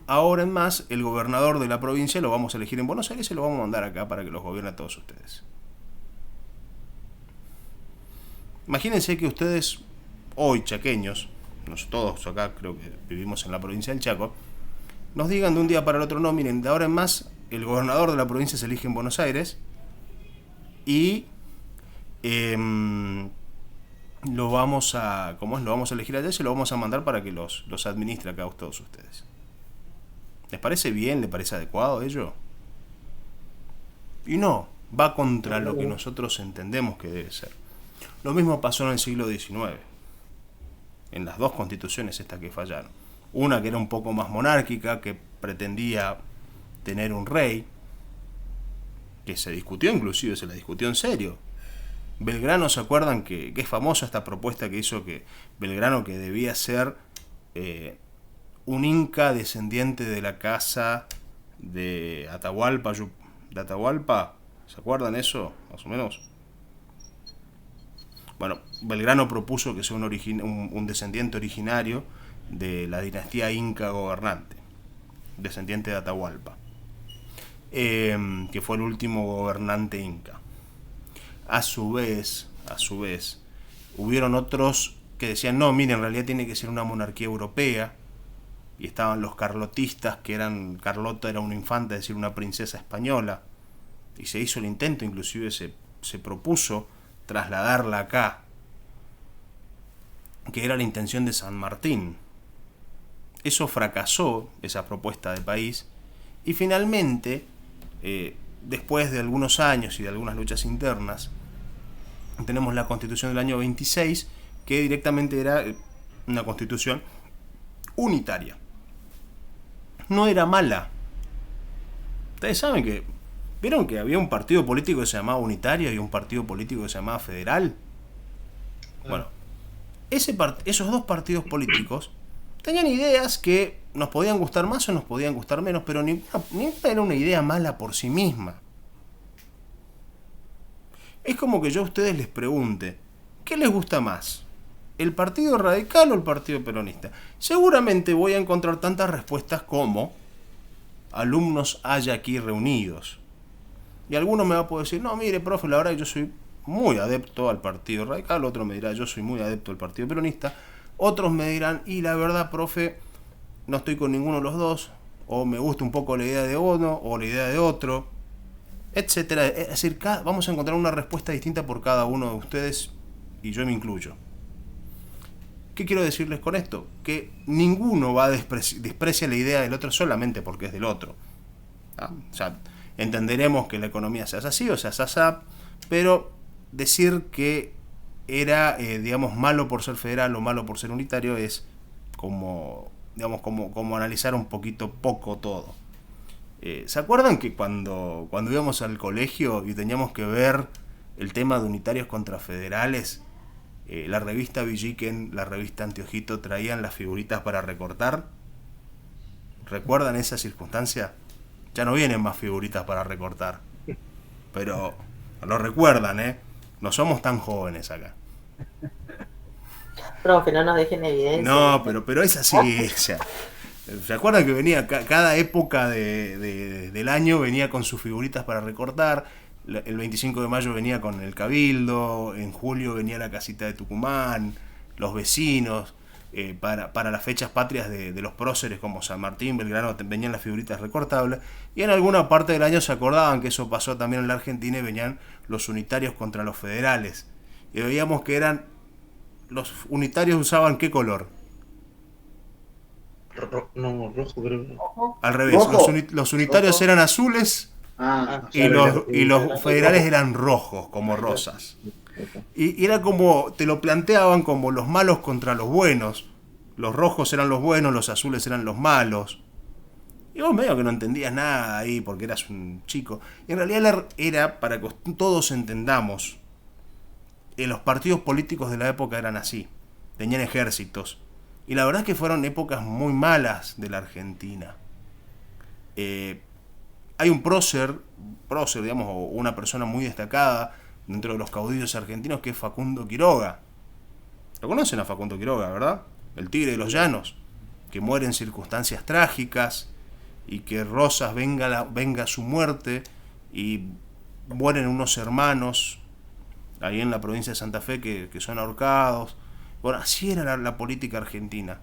ahora en más el gobernador de la provincia lo vamos a elegir en Buenos Aires y lo vamos a mandar acá para que los gobierne a todos ustedes. Imagínense que ustedes, hoy chaqueños, todos acá creo que vivimos en la provincia del Chaco, nos digan de un día para el otro, no, miren, de ahora en más el gobernador de la provincia se elige en Buenos Aires y lo vamos a elegir allá y se lo vamos a mandar para que los administre acá a todos ustedes. ¿Les parece bien? ¿Les parece adecuado ello? Y no, va contra lo que nosotros entendemos que debe ser. Lo mismo pasó en el siglo XIX, en las dos constituciones estas que fallaron. Una que era un poco más monárquica, que pretendía tener un rey, que se discutió inclusive, se la discutió en serio. Belgrano, ¿se acuerdan que es famosa esta propuesta que hizo que Belgrano, que debía ser un inca descendiente de la casa de Atahualpa, ¿se acuerdan eso? Más o menos. Bueno, Belgrano propuso que sea un descendiente originario de la dinastía inca gobernante, descendiente de Atahualpa, que fue el último gobernante inca. A su vez, hubieron otros que decían, no, miren, en realidad tiene que ser una monarquía europea, y estaban los carlotistas, Carlota era una infanta, es decir, una princesa española, y se hizo el intento, inclusive se propuso trasladarla acá, que era la intención de San Martín. Eso fracasó, esa propuesta de país, y finalmente, después de algunos años y de algunas luchas internas, tenemos la Constitución del año 26, que directamente era una constitución unitaria. No era mala. Ustedes saben que... ¿Vieron que había un partido político que se llamaba Unitario y un partido político que se llamaba Federal? Bueno, esos dos partidos políticos tenían ideas que nos podían gustar más o nos podían gustar menos, pero ninguna era una idea mala por sí misma. Es como que yo a ustedes les pregunte, ¿qué les gusta más? ¿El Partido Radical o el Partido Peronista? Seguramente voy a encontrar tantas respuestas como alumnos hay aquí reunidos. Y alguno me va a poder decir, no, mire, profe, la verdad que yo soy muy adepto al Partido Radical. Otro me dirá, yo soy muy adepto al Partido Peronista. Otros me dirán, y la verdad, profe, no estoy con ninguno de los dos. O me gusta un poco la idea de uno o la idea de otro, etcétera. Es decir, vamos a encontrar una respuesta distinta por cada uno de ustedes, y yo me incluyo. ¿Qué quiero decirles con esto? Que ninguno va a desprecia la idea del otro solamente porque es del otro. O sea, entenderemos que la economía se hace así o se hace así, pero decir que era, digamos, malo por ser federal o malo por ser unitario es como, digamos, como analizar un poquito poco todo. ¿Se acuerdan que cuando íbamos al colegio y teníamos que ver el tema de unitarios contra federales, la revista Villiquen, la revista Anteojito traían las figuritas para recortar? ¿Recuerdan esa circunstancia? Ya no vienen más figuritas para recortar, pero lo recuerdan, ¿eh? No somos tan jóvenes acá. Profe, no nos dejen evidencia. No, pero es así. O sea, ¿se acuerdan que venía cada época del año venía con sus figuritas para recortar? El 25 de mayo venía con el Cabildo, en julio venía la casita de Tucumán, los vecinos, para las fechas patrias de los próceres como San Martín, Belgrano, venían las figuritas recortables, y en alguna parte del año se acordaban que eso pasó también en la Argentina y venían los unitarios contra los federales. Y veíamos que los unitarios usaban ¿qué color? Rojo, creo. Al revés, los unitarios Rojo. eran azules y los federales eran rojos, como rosas. Y era como, te lo planteaban como los malos contra los buenos. Los rojos eran los buenos, los azules eran los malos. Y vos medio que no entendías nada ahí porque eras un chico. Y en realidad era para que todos entendamos. Los partidos políticos de la época eran así. Tenían ejércitos. Y la verdad es que fueron épocas muy malas de la Argentina. Hay un prócer, digamos, o una persona muy destacada dentro de los caudillos argentinos, que es Facundo Quiroga. Lo conocen a Facundo Quiroga, ¿verdad? El tigre de los llanos, que muere en circunstancias trágicas y que Rosas venga su muerte y mueren unos hermanos ahí en la provincia de Santa Fe que son ahorcados. Bueno, así era la política argentina.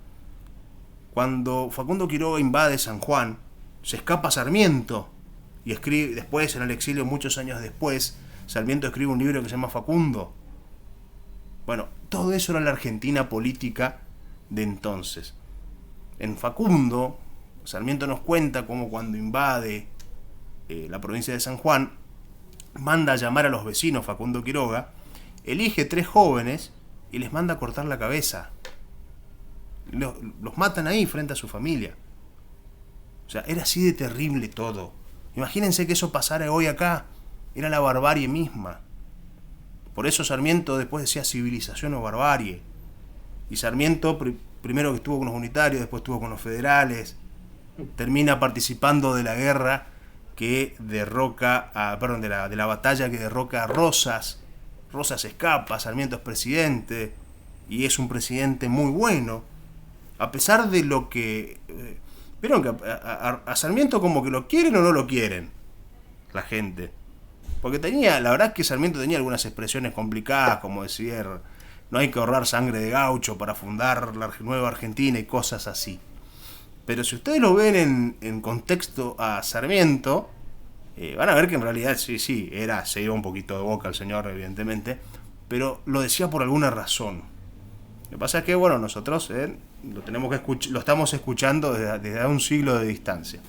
Cuando Facundo Quiroga invade San Juan, se escapa Sarmiento y escribe, después en el exilio, muchos años después, Sarmiento escribe un libro que se llama Facundo. Bueno, todo eso era la Argentina política de entonces. En Facundo, Sarmiento nos cuenta cómo cuando invade la provincia de San Juan, manda a llamar a los vecinos Facundo Quiroga, elige 3 jóvenes y les manda a cortar la cabeza. Los matan ahí frente a su familia. O sea, era así de terrible todo. Imagínense que eso pasara hoy acá. Era la barbarie misma. Por eso Sarmiento después decía civilización o barbarie. Y Sarmiento primero que estuvo con los unitarios, después estuvo con los federales, termina participando de la guerra que derroca de la batalla que derroca a Rosas. Rosas escapa, Sarmiento es presidente y es un presidente muy bueno, a pesar de lo que vieron que a Sarmiento como que lo quieren o no lo quieren la gente, porque la verdad es que Sarmiento tenía algunas expresiones complicadas, como decir no hay que ahorrar sangre de gaucho para fundar la nueva Argentina y cosas así. Pero si ustedes lo ven en contexto a Sarmiento, van a ver que en realidad sí, se iba un poquito de boca el señor, evidentemente, pero lo decía por alguna razón. Lo que pasa es que, bueno, nosotros lo estamos escuchando desde un siglo de distancia.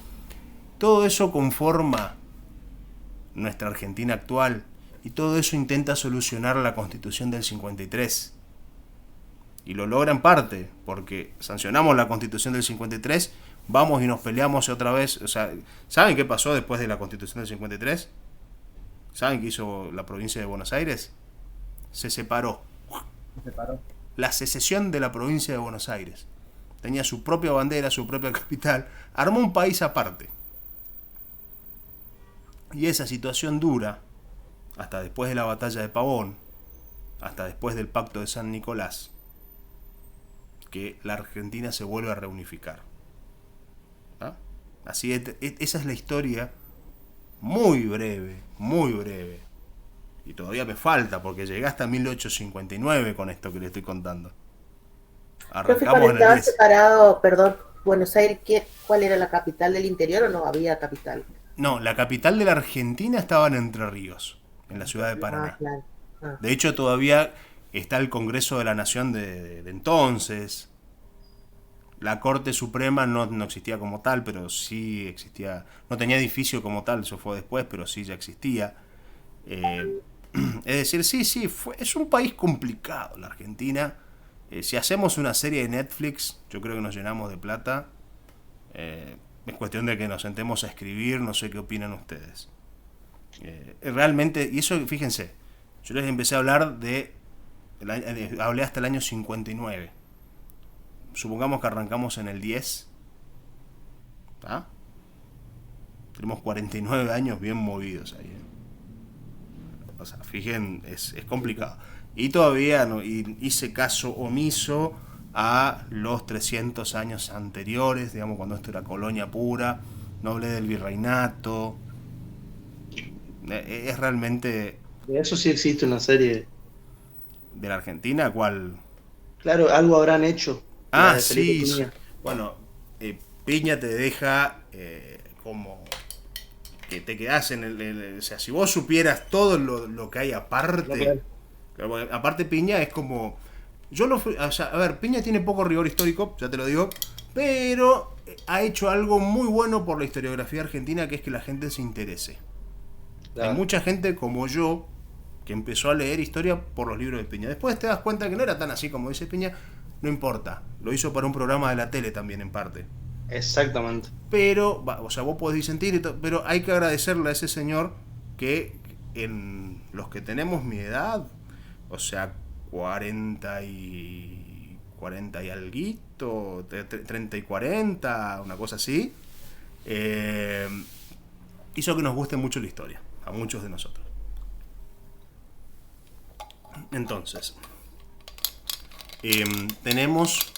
Todo eso conforma nuestra Argentina actual y todo eso intenta solucionar la Constitución del 53. Y lo logra en parte, porque sancionamos la Constitución del 53, vamos y nos peleamos otra vez. O sea, ¿saben qué pasó después de la Constitución del 53? ¿Saben qué hizo la provincia de Buenos Aires? Se separó. Se paró. La secesión de la provincia de Buenos Aires. Tenía su propia bandera, su propia capital. Armó un país aparte. Y esa situación dura hasta después de la batalla de Pavón, hasta después del pacto de San Nicolás, que la Argentina se vuelve a reunificar. ¿Ah? Así esa es la historia muy breve, muy breve. Y todavía me falta, porque llegué hasta 1859 con esto que le estoy contando. Profe, Arrancamos cuando en el estaba 10. separado, perdón, Buenos Aires, ¿cuál era la capital del interior o no había capital? No, la capital de la Argentina estaba en Entre Ríos, en la ciudad de Ah, Paraná. claro. Ah. De hecho, todavía está el Congreso de la Nación de entonces. La Corte Suprema no existía como tal, pero sí existía. No tenía edificio como tal, eso fue después, pero sí ya existía. Es decir, sí, es un país complicado la Argentina. Si hacemos una serie de Netflix, yo creo que nos llenamos de plata. Es cuestión de que nos sentemos a escribir, no sé qué opinan ustedes. Realmente, y eso, fíjense, yo les empecé a hablar hablé hasta el año 59. Supongamos que arrancamos en el 10. ¿Ah? Tenemos 49 años bien movidos ahí. O sea, fíjense, es complicado. Y todavía no, hice caso omiso a los 300 años anteriores, digamos, cuando esto era colonia pura. No hablé del virreinato. Es realmente... De eso sí existe una serie. ¿De la Argentina? ¿Cuál? Claro, algo habrán hecho. La Ah, de Felipe sí. Piña. Bueno, Piña te deja como que te quedás en o sea, si vos supieras todo lo que hay aparte. Claro, aparte Piña es como... O sea, a ver, Piña tiene poco rigor histórico, ya te lo digo, pero ha hecho algo muy bueno por la historiografía argentina, que es que la gente se interese. Claro. Hay mucha gente como yo que empezó a leer historia por los libros de Piña. Después te das cuenta que no era tan así como dice Piña. No importa, lo hizo para un programa de la tele también en parte. Exactamente. Pero, o sea, vos podés disentir, pero hay que agradecerle a ese señor que en los que tenemos mi edad, o sea, 40 y alguito, 30 y 40, una cosa así, hizo que nos guste mucho la historia, a muchos de nosotros. Entonces, tenemos,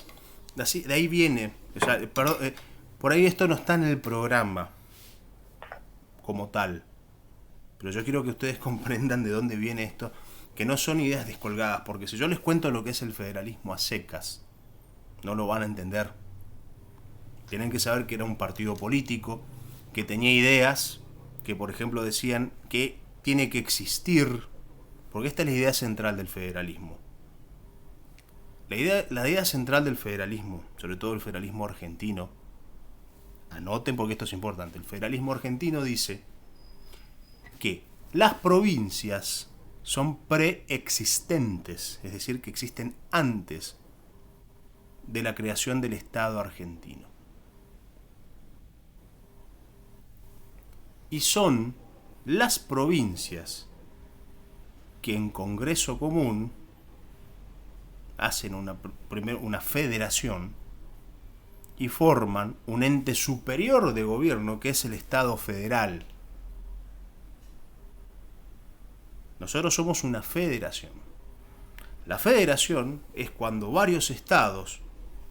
de ahí viene, o sea, perdón, por ahí esto no está en el programa como tal, pero yo quiero que ustedes comprendan de dónde viene esto, que no son ideas descolgadas, porque si yo les cuento lo que es el federalismo a secas, no lo van a entender. Tienen que saber que era un partido político, que tenía ideas, que por ejemplo decían que tiene que existir, porque esta es la idea central del federalismo. La idea central del federalismo, sobre todo el federalismo argentino, anoten porque esto es importante, el federalismo argentino dice que las provincias son preexistentes, es decir, que existen antes de la creación del Estado argentino. Y son las provincias que en Congreso Común hacen una federación y forman un ente superior de gobierno que es el Estado federal. Nosotros somos una federación. La federación es cuando varios estados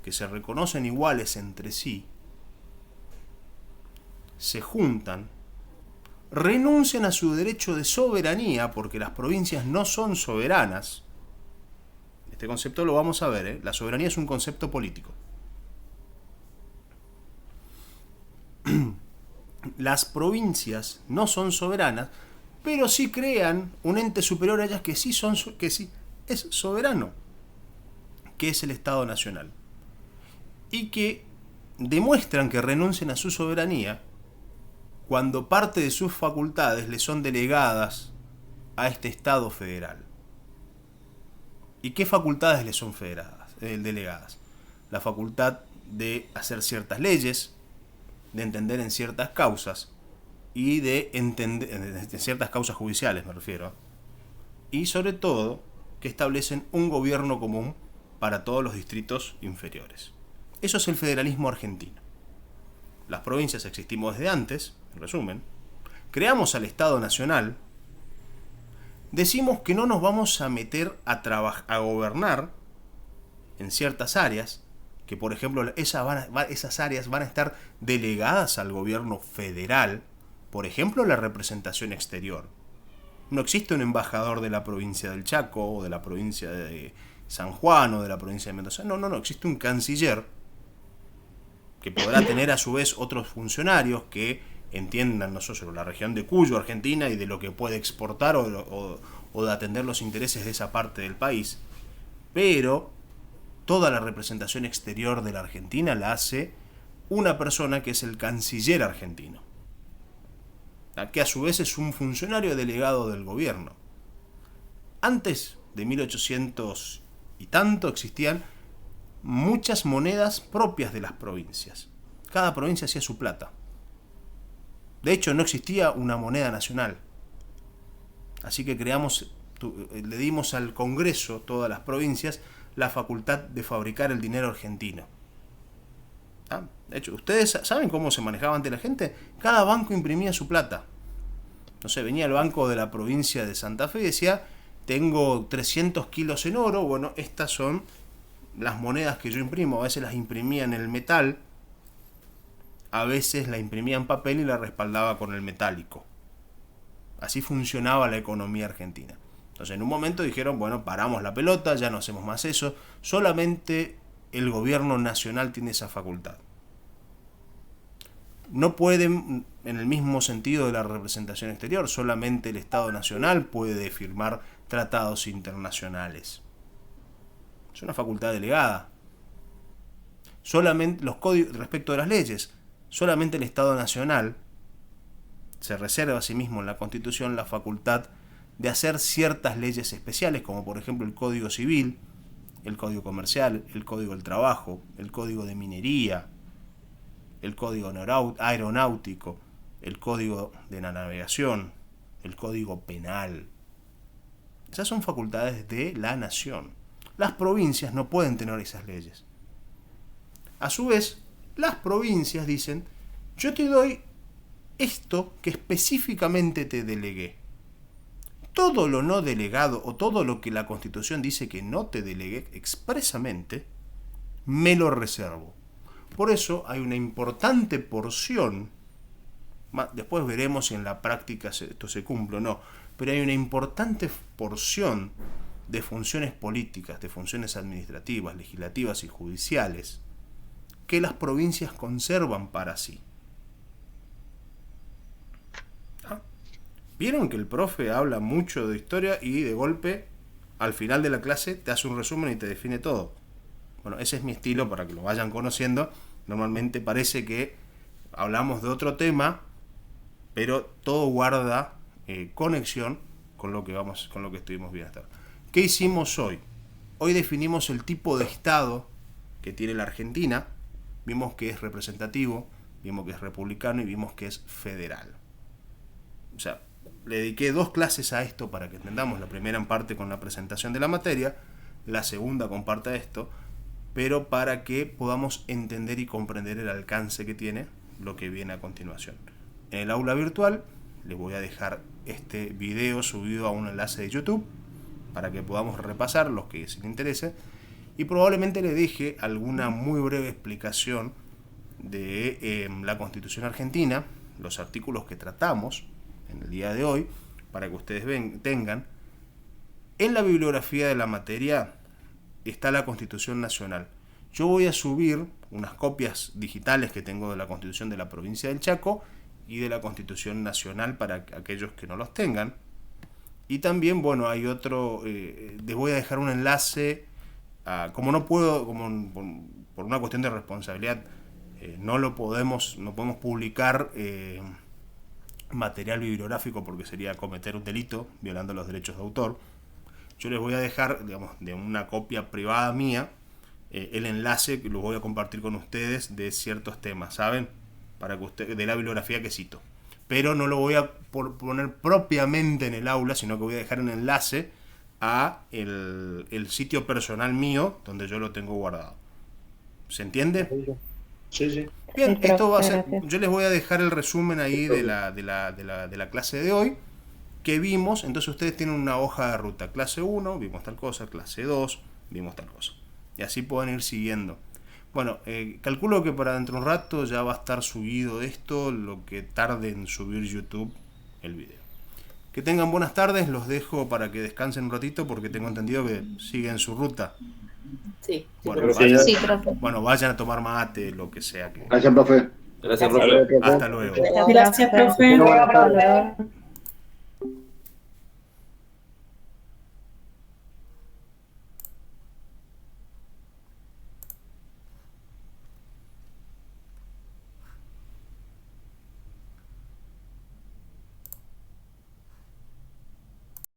que se reconocen iguales entre sí se juntan, renuncian a su derecho de soberanía, porque las provincias no son soberanas. Este concepto lo vamos a ver, ¿eh? La soberanía es un concepto político. Las provincias no son soberanas, pero sí crean un ente superior a ellas que sí es soberano, que es el Estado Nacional, y que demuestran que renuncian a su soberanía cuando parte de sus facultades le son delegadas a este Estado federal. ¿Y qué facultades le son federadas? delegadas. La facultad de hacer ciertas leyes, de entender en ciertas causas y de entender en ciertas causas judiciales, me refiero, y sobre todo que establecen un gobierno común para todos los distritos inferiores. Eso es el federalismo argentino. Las provincias existimos desde antes, en resumen. Creamos al Estado Nacional. Decimos que no nos vamos a meter a gobernar en ciertas áreas, que por ejemplo esas áreas van a estar delegadas al gobierno federal, por ejemplo la representación exterior. No existe un embajador de la provincia del Chaco, o de la provincia de San Juan, o de la provincia de Mendoza. No, existe un canciller, que podrá tener a su vez otros funcionarios que entiendan no solo la región de Cuyo, Argentina, y de lo que puede exportar o de atender los intereses de esa parte del país, pero toda la representación exterior de la Argentina la hace una persona que es el canciller argentino, que a su vez es un funcionario delegado del gobierno. Antes de 1800 y tanto existían muchas monedas propias de las provincias. Cada provincia hacía su plata. De hecho, no existía una moneda nacional. Así que le dimos al Congreso, todas las provincias, la facultad de fabricar el dinero argentino. De hecho, ¿ustedes saben cómo se manejaba ante la gente? Cada banco imprimía su plata. No sé, venía el banco de la provincia de Santa Fe y decía, tengo 300 kilos en oro, bueno, estas son las monedas que yo imprimo. A veces las imprimía en el metal, a veces la imprimía en papel y la respaldaba con el metálico. Así funcionaba la economía argentina. Entonces en un momento dijeron, bueno, paramos la pelota, ya no hacemos más eso, solamente el gobierno nacional tiene esa facultad. No pueden, en el mismo sentido de la representación exterior, solamente el Estado Nacional puede firmar tratados internacionales. Es una facultad delegada. Solamente los códigos respecto de las leyes, solamente el Estado Nacional se reserva a sí mismo en la Constitución la facultad de hacer ciertas leyes especiales, como por ejemplo el Código Civil, el Código Comercial, el Código del Trabajo, el Código de Minería, el Código Aeronáutico, el Código de la Navegación, el Código Penal. Esas son facultades de la nación. Las provincias no pueden tener esas leyes. A su vez, las provincias dicen, yo te doy esto que específicamente te delegué. Todo lo no delegado o todo lo que la Constitución dice que no te delegué expresamente, me lo reservo. Por eso hay una importante porción, después veremos si en la práctica esto se cumple o no, pero hay una importante porción de funciones políticas, de funciones administrativas, legislativas y judiciales que las provincias conservan para sí. ¿Vieron que el profe habla mucho de historia y de golpe al final de la clase te hace un resumen y te define todo? Bueno, ese es mi estilo para que lo vayan conociendo. Normalmente parece que hablamos de otro tema, pero todo guarda conexión con lo que estuvimos viendo hasta ahora. ¿Qué hicimos hoy? Hoy definimos el tipo de Estado que tiene la Argentina. Vimos que es representativo, vimos que es republicano y vimos que es federal. O sea, le dediqué 2 clases a esto para que entendamos. La primera en parte con la presentación de la materia, la segunda con parte de esto, pero para que podamos entender y comprender el alcance que tiene lo que viene a continuación. En el aula virtual les voy a dejar este video subido a un enlace de YouTube para que podamos repasar los que les interese, y probablemente le deje alguna muy breve explicación de la Constitución Argentina, los artículos que tratamos en el día de hoy, para que ustedes tengan. En la bibliografía de la materia está la Constitución Nacional. Yo voy a subir unas copias digitales que tengo de la Constitución de la provincia del Chaco y de la Constitución Nacional para aquellos que no los tengan. Y también, bueno, hay otro, les voy a dejar un enlace, como no puedo, por una cuestión de responsabilidad, no podemos publicar material bibliográfico porque sería cometer un delito violando los derechos de autor. Yo les voy a dejar, digamos, de una copia privada mía, el enlace que lo voy a compartir con ustedes de ciertos temas, ¿saben? Para que usted, de la bibliografía que cito. Pero no lo voy a poner propiamente en el aula, sino que voy a dejar un enlace a el sitio personal mío, donde yo lo tengo guardado. ¿Se entiende? Sí, sí. Bien, Sí, esto va a ser. gracias. Yo les voy a dejar el resumen ahí de la clase de hoy que vimos. Entonces ustedes tienen una hoja de ruta. Clase 1, vimos tal cosa. Clase 2, vimos tal cosa. Y así pueden ir siguiendo. Bueno, calculo que para dentro de un rato ya va a estar subido esto, lo que tarde en subir YouTube el video. Que tengan buenas tardes, los dejo para que descansen un ratito porque tengo entendido que siguen su ruta. Sí, sí, Bueno, profe. vayan, Sí, profe. bueno, vayan a tomar mate, lo que sea que. Gracias, profe. Gracias, Gracias. profe. Hasta luego. Gracias, profe. Buenas Hasta tardes. luego.